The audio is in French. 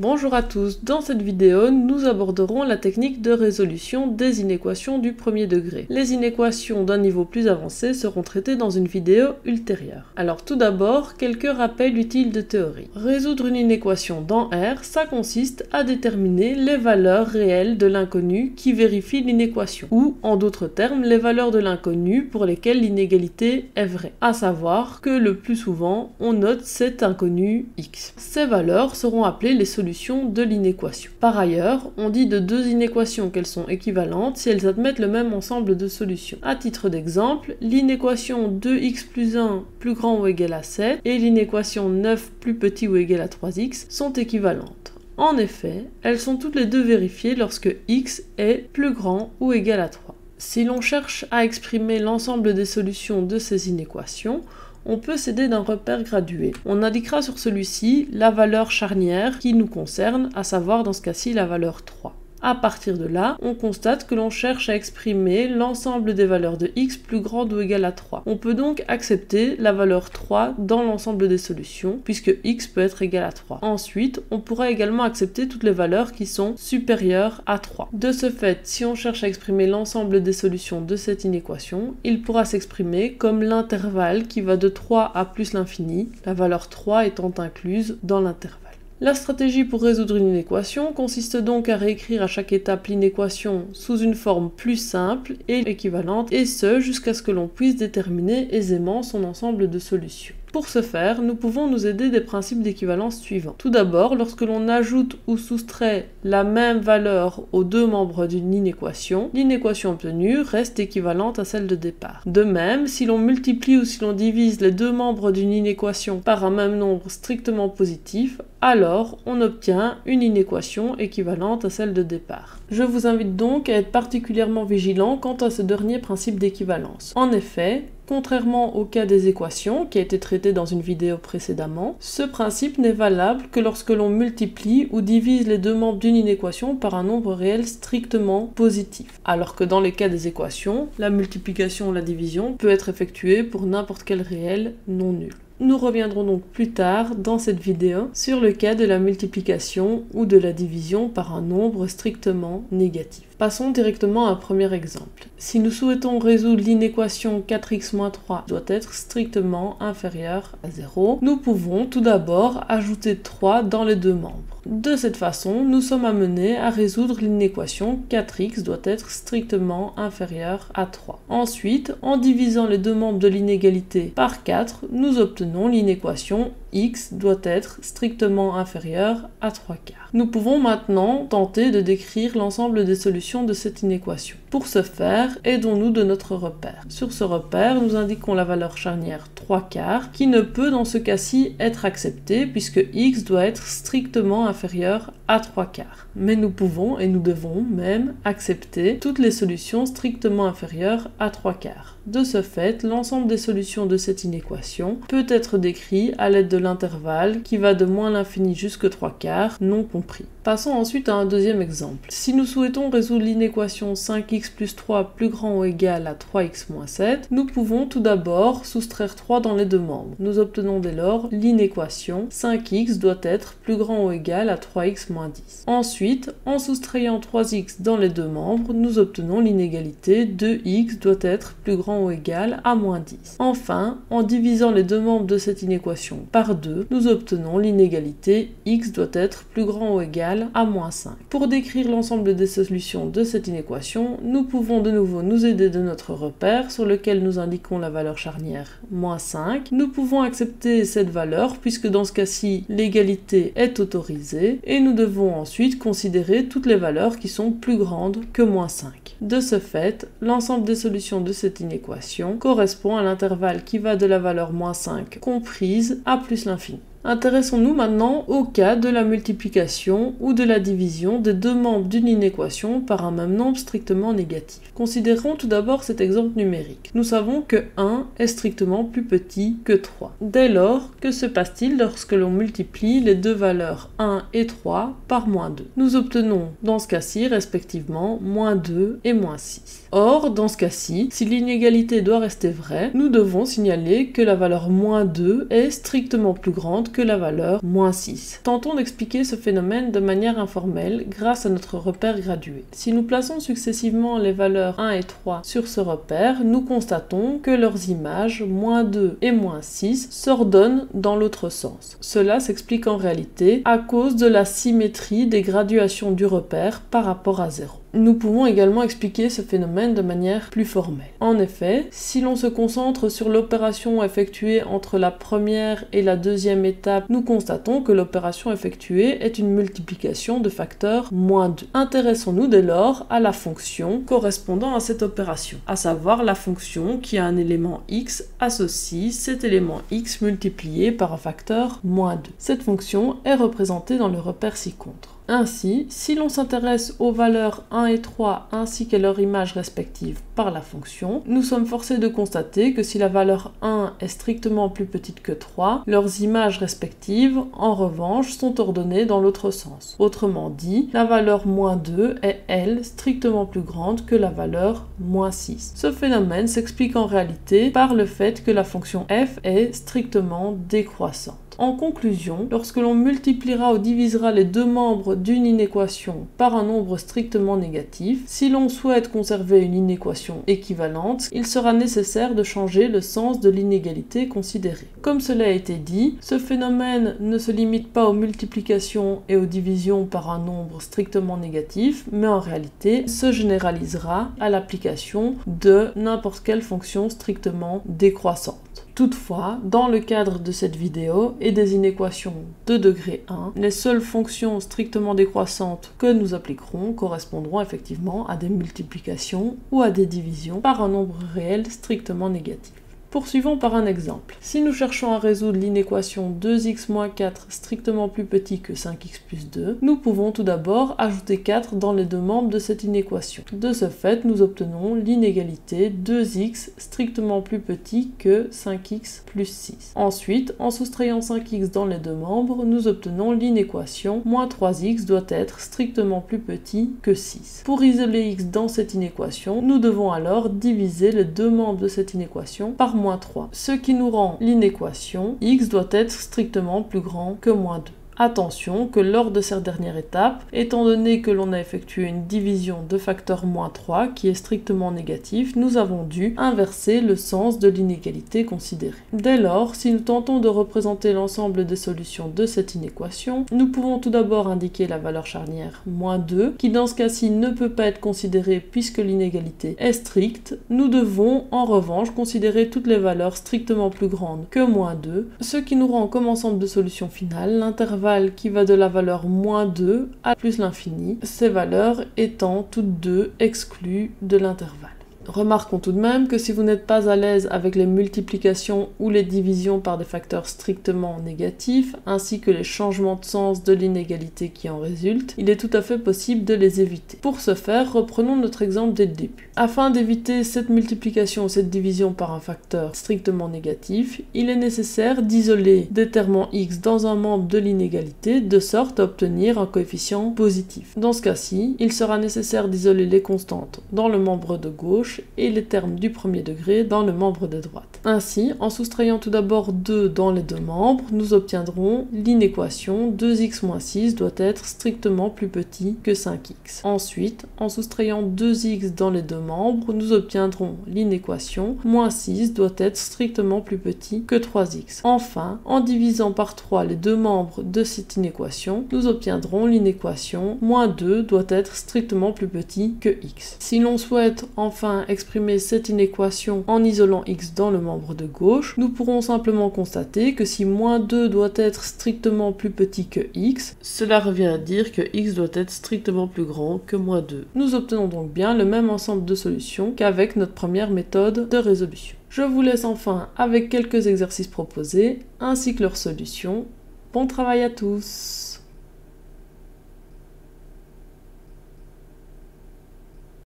Bonjour à tous, dans cette vidéo, nous aborderons la technique de résolution des inéquations du premier degré. Les inéquations d'un niveau plus avancé seront traitées dans une vidéo ultérieure. Alors tout d'abord, quelques rappels utiles de théorie. Résoudre une inéquation dans R, ça consiste à déterminer les valeurs réelles de l'inconnu qui vérifie l'inéquation, ou en d'autres termes, les valeurs de l'inconnu pour lesquelles l'inégalité est vraie. À savoir que le plus souvent, on note cet inconnu x. Ces valeurs seront appelées les solutions de l'inéquation. Par ailleurs, on dit de deux inéquations qu'elles sont équivalentes si elles admettent le même ensemble de solutions. À titre d'exemple, l'inéquation 2x plus 1 plus grand ou égal à 7 et l'inéquation 9 plus petit ou égal à 3x sont équivalentes. En effet, elles sont toutes les deux vérifiées lorsque x est plus grand ou égal à 3. Si l'on cherche à exprimer l'ensemble des solutions de ces inéquations, on peut s'aider d'un repère gradué. On indiquera sur celui-ci la valeur charnière qui nous concerne, à savoir dans ce cas-ci la valeur 3. À partir de là, on constate que l'on cherche à exprimer l'ensemble des valeurs de x plus grande ou égale à 3. On peut donc accepter la valeur 3 dans l'ensemble des solutions, puisque x peut être égal à 3. Ensuite, on pourra également accepter toutes les valeurs qui sont supérieures à 3. De ce fait, si on cherche à exprimer l'ensemble des solutions de cette inéquation, il pourra s'exprimer comme l'intervalle qui va de 3 à plus l'infini, la valeur 3 étant incluse dans l'intervalle. La stratégie pour résoudre une inéquation consiste donc à réécrire à chaque étape l'inéquation sous une forme plus simple et équivalente, et ce jusqu'à ce que l'on puisse déterminer aisément son ensemble de solutions. Pour ce faire, nous pouvons nous aider des principes d'équivalence suivants. Tout d'abord, lorsque l'on ajoute ou soustrait la même valeur aux deux membres d'une inéquation, l'inéquation obtenue reste équivalente à celle de départ. De même, si l'on multiplie ou si l'on divise les deux membres d'une inéquation par un même nombre strictement positif, alors on obtient une inéquation équivalente à celle de départ. Je vous invite donc à être particulièrement vigilant quant à ce dernier principe d'équivalence. En effet, contrairement au cas des équations, qui a été traité dans une vidéo précédemment, ce principe n'est valable que lorsque l'on multiplie ou divise les deux membres d'une inéquation par un nombre réel strictement positif. Alors que dans les cas des équations, la multiplication ou la division peut être effectuée pour n'importe quel réel non nul. Nous reviendrons donc plus tard dans cette vidéo sur le cas de la multiplication ou de la division par un nombre strictement négatif. Passons directement à un premier exemple. Si nous souhaitons résoudre l'inéquation 4x-3 doit être strictement inférieure à 0, nous pouvons tout d'abord ajouter 3 dans les deux membres. De cette façon, nous sommes amenés à résoudre l'inéquation 4x doit être strictement inférieur à 3. Ensuite, en divisant les deux membres de l'inégalité par 4, nous obtenons l'inéquation x doit être strictement inférieur à 3/4. Nous pouvons maintenant tenter de décrire l'ensemble des solutions de cette inéquation. Pour ce faire, aidons-nous de notre repère. Sur ce repère, nous indiquons la valeur charnière 3/4 qui ne peut dans ce cas-ci être acceptée puisque x doit être strictement inférieur à 3/4. Mais nous pouvons et nous devons même accepter toutes les solutions strictement inférieures à 3/4. De ce fait, l'ensemble des solutions de cette inéquation peut être décrit à l'aide de l'intervalle qui va de moins l'infini jusque 3/4, non compris. Passons ensuite à un deuxième exemple. Si nous souhaitons résoudre l'inéquation 5x plus 3 plus grand ou égal à 3x moins 7, nous pouvons tout d'abord soustraire 3 dans les deux membres. Nous obtenons dès lors l'inéquation 5x doit être plus grand ou égal à 3x moins 10. Ensuite, en soustrayant 3x dans les deux membres, nous obtenons l'inégalité 2x doit être plus grand ou égal à moins 10. Enfin, en divisant les deux membres de cette inéquation par 2, nous obtenons l'inégalité x doit être plus grand ou égal à moins 5. Pour décrire l'ensemble des solutions de cette inéquation, nous pouvons de nouveau nous aider de notre repère sur lequel nous indiquons la valeur charnière moins 5. Nous pouvons accepter cette valeur puisque dans ce cas-ci, l'égalité est autorisée et nous devons ensuite considérer toutes les valeurs qui sont plus grandes que moins 5. De ce fait, l'ensemble des solutions de cette inéquation correspond à l'intervalle qui va de la valeur moins 5 comprise à plus l'infini. Intéressons-nous maintenant au cas de la multiplication ou de la division des deux membres d'une inéquation par un même nombre strictement négatif. Considérons tout d'abord cet exemple numérique. Nous savons que 1 est strictement plus petit que 3. Dès lors, que se passe-t-il lorsque l'on multiplie les deux valeurs 1 et 3 par moins 2 ? Nous obtenons dans ce cas-ci respectivement moins 2 et moins 6. Or, dans ce cas-ci, si l'inégalité doit rester vraie, nous devons signaler que la valeur moins 2 est strictement plus grande grande que la valeur moins 6. Tentons d'expliquer ce phénomène de manière informelle grâce à notre repère gradué. Si nous plaçons successivement les valeurs 1 et 3 sur ce repère, nous constatons que leurs images, moins 2 et moins 6, s'ordonnent dans l'autre sens. Cela s'explique en réalité à cause de la symétrie des graduations du repère par rapport à 0. Nous pouvons également expliquer ce phénomène de manière plus formelle. En effet, si l'on se concentre sur l'opération effectuée entre la première et la deuxième étape, nous constatons que l'opération effectuée est une multiplication de facteur moins 2. Intéressons-nous dès lors à la fonction correspondant à cette opération, à savoir la fonction qui a un élément x associe cet élément x multiplié par un facteur moins 2. Cette fonction est représentée dans le repère ci-contre. Ainsi, si l'on s'intéresse aux valeurs 1 et 3 ainsi qu'à leur image respective par la fonction, nous sommes forcés de constater que si la valeur 1 est strictement plus petite que 3, leurs images respectives, en revanche, sont ordonnées dans l'autre sens. Autrement dit, la valeur moins 2 est, elle, strictement plus grande que la valeur moins 6. Ce phénomène s'explique en réalité par le fait que la fonction f est strictement décroissante. En conclusion, lorsque l'on multipliera ou divisera les deux membres d'une inéquation par un nombre strictement négatif, si l'on souhaite conserver une inéquation équivalente, il sera nécessaire de changer le sens de l'inégalité considérée. Comme cela a été dit, ce phénomène ne se limite pas aux multiplications et aux divisions par un nombre strictement négatif, mais en réalité se généralisera à l'application de n'importe quelle fonction strictement décroissante. Toutefois, dans le cadre de cette vidéo et des inéquations de degré 1, les seules fonctions strictement décroissantes que nous appliquerons correspondront effectivement à des multiplications ou à des divisions par un nombre réel strictement négatif. Poursuivons par un exemple. Si nous cherchons à résoudre l'inéquation 2x-4 strictement plus petit que 5x plus 2, nous pouvons tout d'abord ajouter 4 dans les deux membres de cette inéquation. De ce fait, nous obtenons l'inégalité 2x strictement plus petit que 5x plus 6. Ensuite, en soustrayant 5x dans les deux membres, nous obtenons l'inéquation moins 3x doit être strictement plus petit que 6. Pour isoler x dans cette inéquation, nous devons alors diviser les deux membres de cette inéquation par moins 3, ce qui nous rend l'inéquation x doit être strictement plus grand que moins 2. Attention que lors de cette dernière étape, étant donné que l'on a effectué une division de facteur moins 3 qui est strictement négatif, nous avons dû inverser le sens de l'inégalité considérée. Dès lors, si nous tentons de représenter l'ensemble des solutions de cette inéquation, nous pouvons tout d'abord indiquer la valeur charnière moins 2, qui dans ce cas-ci ne peut pas être considérée puisque l'inégalité est stricte. Nous devons en revanche considérer toutes les valeurs strictement plus grandes que moins 2, ce qui nous rend comme ensemble de solutions finales l'intervalle qui va de la valeur moins 2 à plus l'infini, ces valeurs étant toutes deux exclues de l'intervalle. Remarquons tout de même que si vous n'êtes pas à l'aise avec les multiplications ou les divisions par des facteurs strictement négatifs, ainsi que les changements de sens de l'inégalité qui en résultent, il est tout à fait possible de les éviter. Pour ce faire, reprenons notre exemple dès le début. Afin d'éviter cette multiplication ou cette division par un facteur strictement négatif, il est nécessaire d'isoler des termes x dans un membre de l'inégalité de sorte à obtenir un coefficient positif. Dans ce cas-ci, il sera nécessaire d'isoler les constantes dans le membre de gauche et les termes du premier degré dans le membre de droite. Ainsi, en soustrayant tout d'abord 2 dans les deux membres, nous obtiendrons l'inéquation 2x moins 6 doit être strictement plus petit que 5x. Ensuite, en soustrayant 2x dans les deux membres, nous obtiendrons l'inéquation moins 6 doit être strictement plus petit que 3x. Enfin, en divisant par 3 les deux membres de cette inéquation, nous obtiendrons l'inéquation moins 2 doit être strictement plus petit que x. Si l'on souhaite enfin exprimer cette inéquation en isolant x dans le membre de gauche, nous pourrons simplement constater que si moins 2 doit être strictement plus petit que x, cela revient à dire que x doit être strictement plus grand que moins 2. Nous obtenons donc bien le même ensemble de solutions qu'avec notre première méthode de résolution. Je vous laisse enfin avec quelques exercices proposés ainsi que leurs solutions. Bon travail à tous!